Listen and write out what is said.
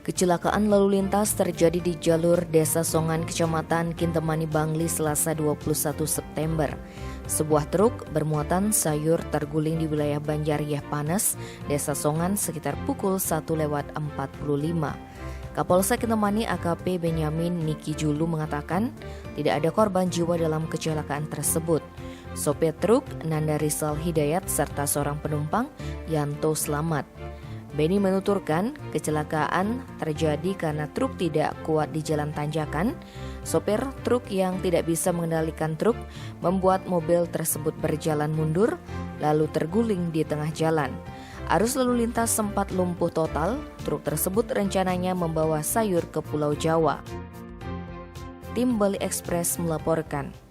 Kecelakaan lalu lintas terjadi di jalur Desa Songan, Kecamatan Kintemani, Bangli, Selasa 21 September. Sebuah truk bermuatan sayur terguling di wilayah Banjariyeh Panas, Desa Songan sekitar pukul 1:45. Kapolsek Kintemani AKP Benyamin Niki Julu mengatakan tidak ada korban jiwa dalam kecelakaan tersebut. Sopir truk Nanda Rizal Hidayat serta seorang penumpang Yanto selamat. Beni menuturkan kecelakaan terjadi karena truk tidak kuat di jalan tanjakan. Sopir truk yang tidak bisa mengendalikan truk membuat mobil tersebut berjalan mundur lalu terguling di tengah jalan. Arus lalu lintas sempat lumpuh total. Truk tersebut rencananya membawa sayur ke Pulau Jawa. Tim Bali Express melaporkan.